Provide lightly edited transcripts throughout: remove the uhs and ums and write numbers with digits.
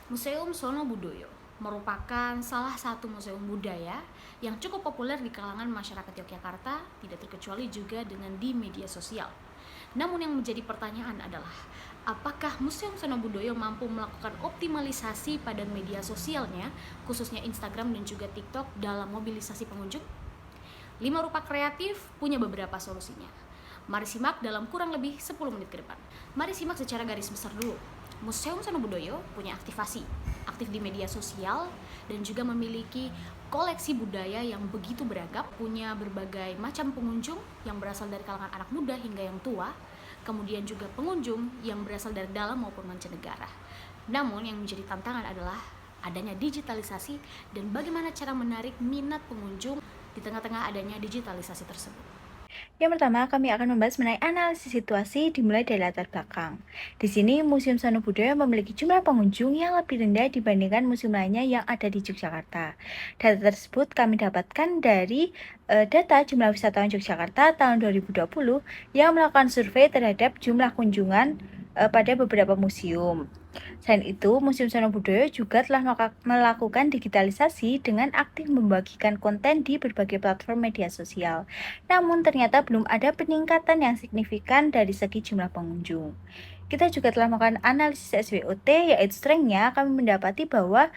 Museum Sono Budoyo merupakan salah satu museum budaya yang cukup populer di kalangan masyarakat Yogyakarta, tidak terkecuali juga dengan di media sosial. Namun yang menjadi pertanyaan adalah, apakah Museum Sono Budoyo mampu melakukan optimalisasi pada media sosialnya, khususnya Instagram dan juga TikTok dalam mobilisasi pengunjung? 5 rupa kreatif punya beberapa solusinya. Mari simak dalam kurang lebih 10 menit ke depan. Mari simak secara garis besar dulu. Museum Sono Budoyo punya aktif di media sosial, dan juga memiliki koleksi budaya yang begitu beragam, punya berbagai macam pengunjung yang berasal dari kalangan anak muda hingga yang tua, kemudian juga pengunjung yang berasal dari dalam maupun mancanegara. Namun yang menjadi tantangan adalah adanya digitalisasi dan bagaimana cara menarik minat pengunjung di tengah-tengah adanya digitalisasi tersebut. Yang pertama, kami akan membahas mengenai analisis situasi dimulai dari latar belakang. Di sini, Museum Sono Budoyo memiliki jumlah pengunjung yang lebih rendah dibandingkan museum lainnya yang ada di Yogyakarta. Data tersebut kami dapatkan dari data jumlah wisatawan Yogyakarta tahun 2020 yang melakukan survei terhadap jumlah kunjungan pada beberapa museum. Selain itu, Museum Sono Budoyo juga telah melakukan digitalisasi dengan aktif membagikan konten di berbagai platform media sosial. Namun ternyata belum ada peningkatan yang signifikan dari segi jumlah pengunjung. Kita juga telah melakukan analisis SWOT, yaitu strength-nya kami mendapati bahwa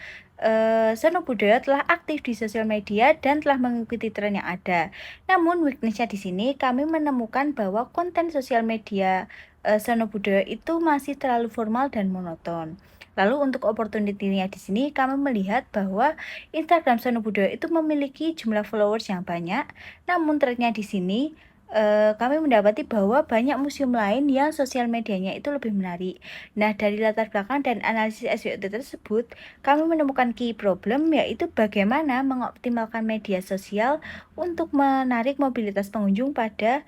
Sono Budoyo telah aktif di sosial media dan telah mengikuti tren yang ada. Namun weakness-nya di sini kami menemukan bahwa konten sosial media Sono Budoyo itu masih terlalu formal dan monoton. Lalu untuk opportunity-nya di sini kami melihat bahwa Instagram Sono Budoyo itu memiliki jumlah followers yang banyak, namun trendnya di sini kami mendapati bahwa banyak museum lain yang sosial medianya itu lebih menarik. Nah, dari latar belakang dan analisis SWOT tersebut, kami menemukan key problem, yaitu bagaimana mengoptimalkan media sosial untuk menarik mobilitas pengunjung pada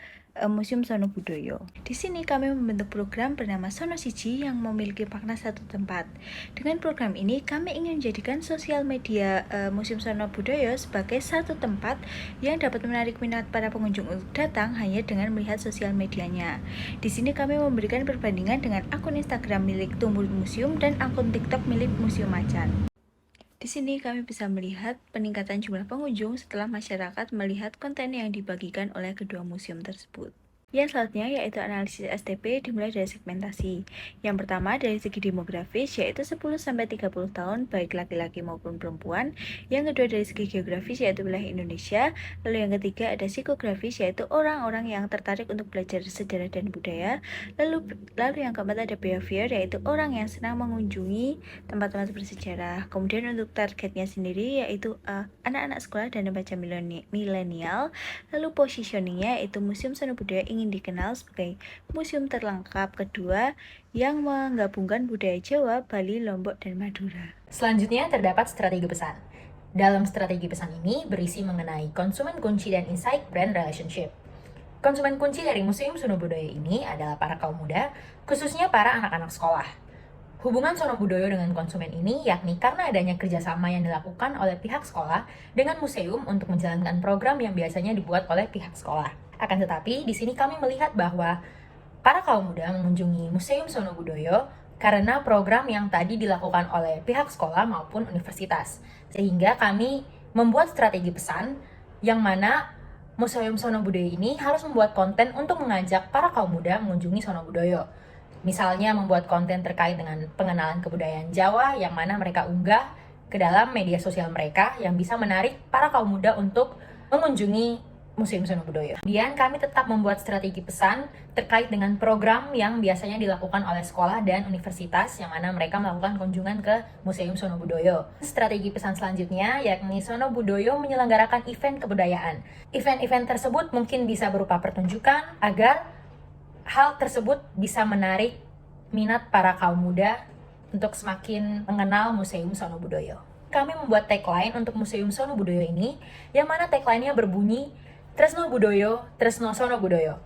Museum Sono Budoyo. Di sini kami membentuk program bernama Sono Siji yang memiliki makna satu tempat. Dengan program ini, kami ingin menjadikan sosial media Museum Sono Budoyo sebagai satu tempat yang dapat menarik minat para pengunjung untuk datang hanya dengan melihat sosial medianya. Di sini kami memberikan perbandingan dengan akun Instagram milik Tumbuh Museum dan akun TikTok milik Museum Macan. Di sini kami bisa melihat peningkatan jumlah pengunjung setelah masyarakat melihat konten yang dibagikan oleh kedua museum tersebut. Yang selanjutnya yaitu analisis STP dimulai dari segmentasi. Yang pertama dari segi demografis yaitu 10-30 tahun baik laki-laki maupun perempuan. Yang kedua dari segi geografis yaitu wilayah Indonesia. Lalu yang ketiga ada psikografis yaitu orang-orang yang tertarik untuk belajar sejarah dan budaya. Lalu yang keempat ada behavior yaitu orang yang senang mengunjungi tempat-tempat bersejarah. Kemudian untuk targetnya sendiri yaitu anak-anak sekolah dan remaja milenial. Lalu positioningnya yaitu Museum Sono Budoyo ingin dikenal sebagai museum terlengkap kedua yang menggabungkan budaya Jawa, Bali, Lombok, dan Madura. Selanjutnya terdapat strategi pesan. Dalam strategi pesan ini berisi mengenai konsumen kunci dan insight brand relationship. Konsumen kunci dari Museum Sono Budoyo ini adalah para kaum muda, khususnya para anak-anak sekolah. Hubungan Sono Budoyo dengan konsumen ini yakni karena adanya kerjasama yang dilakukan oleh pihak sekolah dengan museum untuk menjalankan program yang biasanya dibuat oleh pihak sekolah. Akan tetapi, di sini kami melihat bahwa para kaum muda mengunjungi Museum Sono Budoyo karena program yang tadi dilakukan oleh pihak sekolah maupun universitas. Sehingga kami membuat strategi pesan yang mana Museum Sono Budoyo ini harus membuat konten untuk mengajak para kaum muda mengunjungi Sono Budoyo. Misalnya membuat konten terkait dengan pengenalan kebudayaan Jawa yang mana mereka unggah ke dalam media sosial mereka yang bisa menarik para kaum muda untuk mengunjungi Museum Sono Budoyo. Kemudian kami tetap membuat strategi pesan terkait dengan program yang biasanya dilakukan oleh sekolah dan universitas yang mana mereka melakukan kunjungan ke Museum Sono Budoyo. Strategi pesan selanjutnya yakni Sono Budoyo menyelenggarakan event kebudayaan. Event-event tersebut mungkin bisa berupa pertunjukan agar hal tersebut bisa menarik minat para kaum muda untuk semakin mengenal Museum Sono Budoyo. Kami membuat tagline untuk Museum Sono Budoyo ini yang mana tagline-nya berbunyi Tresno Budoyo, Tresno Sono Budoyo.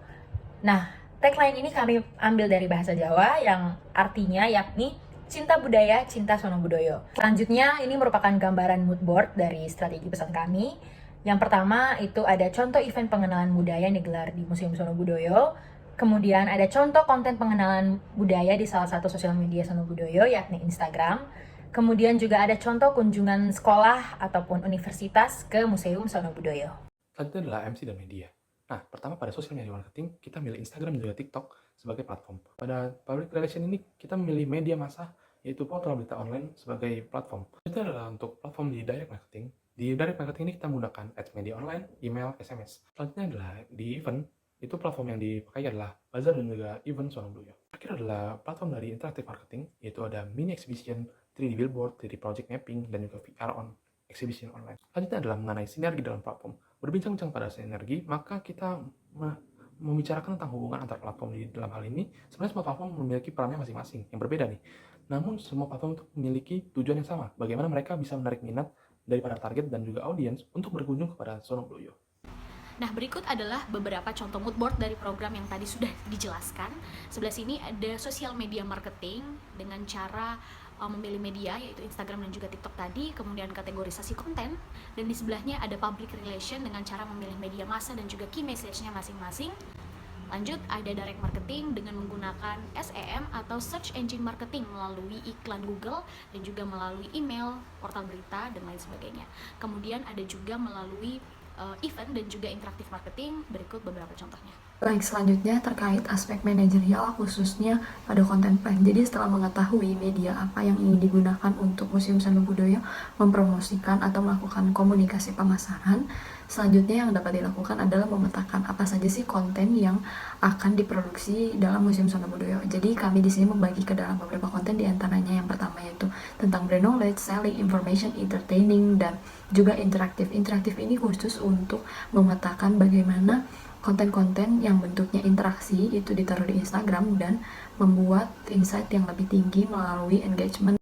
Nah, tagline ini kami ambil dari bahasa Jawa yang artinya yakni cinta budaya, cinta Sono Budoyo. Selanjutnya, ini merupakan gambaran mood board dari strategi pesan kami. Yang pertama itu ada contoh event pengenalan budaya yang digelar di Museum Sono Budoyo. Kemudian ada contoh konten pengenalan budaya di salah satu sosial media Sono Budoyo yakni Instagram. Kemudian juga ada contoh kunjungan sekolah ataupun universitas ke Museum Sono Budoyo. Selanjutnya adalah MC dan media. Nah, pertama pada social media marketing, kita milih Instagram dan juga TikTok sebagai platform. Pada public relation ini, kita memilih media massa, yaitu portal berita online sebagai platform. Itu adalah untuk platform di direct marketing. Di direct marketing ini kita menggunakan ads media online, email, SMS. Selanjutnya adalah di event, itu platform yang dipakai adalah Bazaar dan juga event Sono Budoyo. Terakhir adalah platform dari interactive marketing, yaitu ada mini exhibition, 3D billboard, 3D project mapping, dan juga VR on exhibition online. Selanjutnya adalah mengenai sinergi dalam platform. Berbincang-bincang pada sinergi, maka kita membicarakan tentang hubungan antar platform. Di dalam hal ini, sebenarnya semua platform memiliki perannya masing-masing, yang berbeda nih. Namun, semua platform itu memiliki tujuan yang sama, bagaimana mereka bisa menarik minat daripada target dan juga audiens untuk berkunjung kepada Sono Budoyo. Nah, berikut adalah beberapa contoh mood board dari program yang tadi sudah dijelaskan. Sebelah sini ada social media marketing dengan cara memilih media, yaitu Instagram dan juga TikTok tadi, kemudian kategorisasi konten, dan di sebelahnya ada public relation dengan cara memilih media massa dan juga key message-nya masing-masing. Lanjut, ada direct marketing dengan menggunakan SEM atau search engine marketing melalui iklan Google dan juga melalui email, portal berita, dan lain sebagainya. Kemudian ada juga melalui event dan juga interaktif marketing. Berikut beberapa contohnya. Baik, selanjutnya terkait aspek manajerial khususnya pada konten plan. Jadi setelah mengetahui media apa yang ingin digunakan untuk Museum Sono Budoyo mempromosikan atau melakukan komunikasi pemasaran, selanjutnya yang dapat dilakukan adalah memetakan apa saja sih konten yang akan diproduksi dalam Museum Sono Budoyo. Jadi kami di sini membagi ke dalam beberapa konten, di antaranya yang pertama yaitu tentang brand knowledge, selling, information, entertaining, dan juga interaktif. Interaktif ini khusus untuk memetakan bagaimana konten-konten yang bentuknya interaksi itu ditaruh di Instagram dan membuat insight yang lebih tinggi melalui engagement.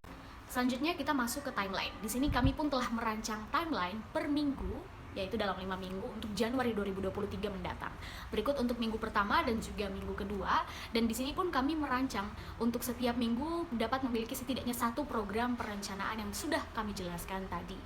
Selanjutnya kita masuk ke timeline. Di sini kami pun telah merancang timeline per minggu, yaitu dalam 5 minggu untuk Januari 2023 mendatang. Berikut untuk minggu pertama dan juga minggu kedua, dan di sini pun kami merancang untuk setiap minggu dapat memiliki setidaknya satu program perencanaan yang sudah kami jelaskan tadi.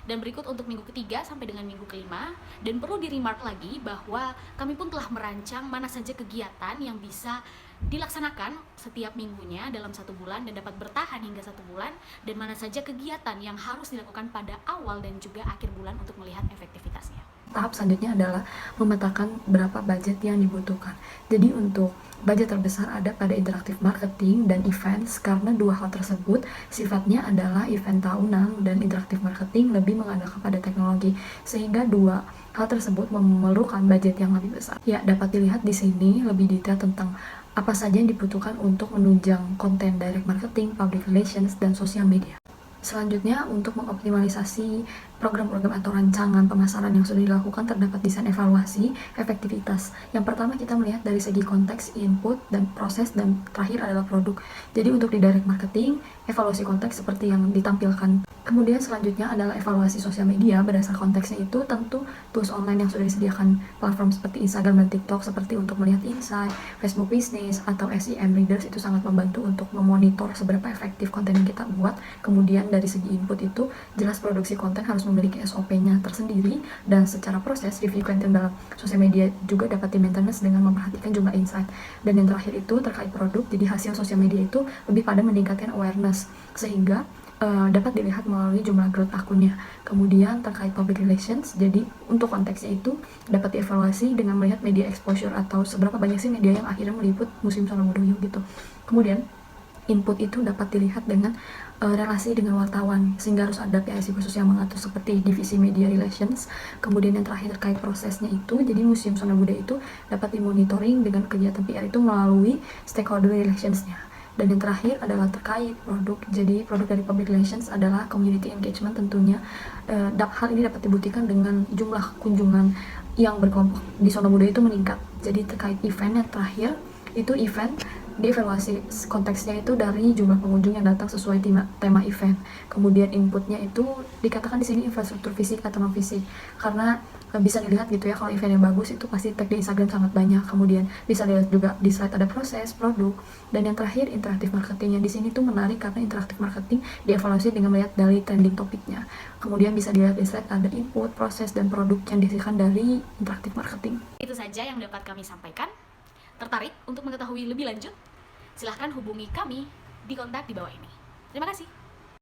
Dan berikut untuk minggu ketiga sampai dengan minggu kelima, dan perlu di-remark lagi bahwa kami pun telah merancang mana saja kegiatan yang bisa dilaksanakan setiap minggunya dalam 1 bulan dan dapat bertahan hingga 1 bulan, dan mana saja kegiatan yang harus dilakukan pada awal dan juga akhir bulan untuk melihat efektivitasnya. Tahap selanjutnya adalah memetakan berapa budget yang dibutuhkan. Jadi untuk budget terbesar ada pada interaktif marketing dan events, karena dua hal tersebut sifatnya adalah event tahunan dan interaktif marketing lebih mengandalkan pada teknologi, sehingga dua hal tersebut memerlukan budget yang lebih besar. Ya, dapat dilihat di sini lebih detail tentang apa saja yang dibutuhkan untuk menunjang konten direct marketing, public relations, dan sosial media. Selanjutnya, untuk mengoptimalisasi program-program atau rancangan pemasaran yang sudah dilakukan, terdapat desain evaluasi efektivitas. Yang pertama kita melihat dari segi konteks, input, dan proses, dan terakhir adalah produk. Jadi untuk di direct marketing, evaluasi konteks seperti yang ditampilkan. Kemudian selanjutnya adalah evaluasi sosial media. Berdasar konteksnya itu tentu tools online yang sudah disediakan platform seperti Instagram dan TikTok seperti untuk melihat insight, Facebook Business, atau SEM Readers itu sangat membantu untuk memonitor seberapa efektif konten yang kita buat. Kemudian dari segi input itu jelas produksi konten harus memiliki SOP-nya tersendiri, dan secara proses review konten dalam sosial media juga dapat di-maintenance dengan memperhatikan jumlah insight. Dan yang terakhir itu terkait produk, jadi hasil sosial media itu lebih pada meningkatkan awareness sehingga dapat dilihat melalui jumlah growth akunnya. Kemudian terkait public relations, jadi untuk konteksnya itu dapat dievaluasi dengan melihat media exposure atau seberapa banyak sih media yang akhirnya meliput Museum Sono Budoyo gitu. Kemudian input itu dapat dilihat dengan relasi dengan wartawan, sehingga harus ada PIC khusus yang mengatur seperti divisi media relations. Kemudian yang terakhir terkait prosesnya itu, jadi Museum Sono Budoyo itu dapat dimonitoring dengan kegiatan PR itu melalui stakeholder relationsnya. Dan yang terakhir adalah terkait produk. Jadi produk dari public relations adalah community engagement tentunya. Hal ini dapat dibuktikan dengan jumlah kunjungan yang berkelompok di Sono Budoyo itu meningkat. Jadi terkait event yang terakhir, itu event dievaluasi konteksnya itu dari jumlah pengunjung yang datang sesuai tema event. Kemudian inputnya itu dikatakan di sini infrastruktur fisik atau non fisik, karena bisa dilihat gitu ya, kalau event yang bagus itu pasti tag di Instagram sangat banyak. Kemudian bisa dilihat juga di slide ada proses, produk, dan yang terakhir interaktif marketingnya. Di sini tuh menarik karena interaktif marketing dievaluasi dengan melihat dari trending topiknya. Kemudian bisa dilihat di slide ada input, proses, dan produk yang dihasilkan dari interaktif marketing. Itu saja yang dapat kami sampaikan. Tertarik untuk mengetahui lebih lanjut? Silahkan hubungi kami di kontak di bawah ini. Terima kasih.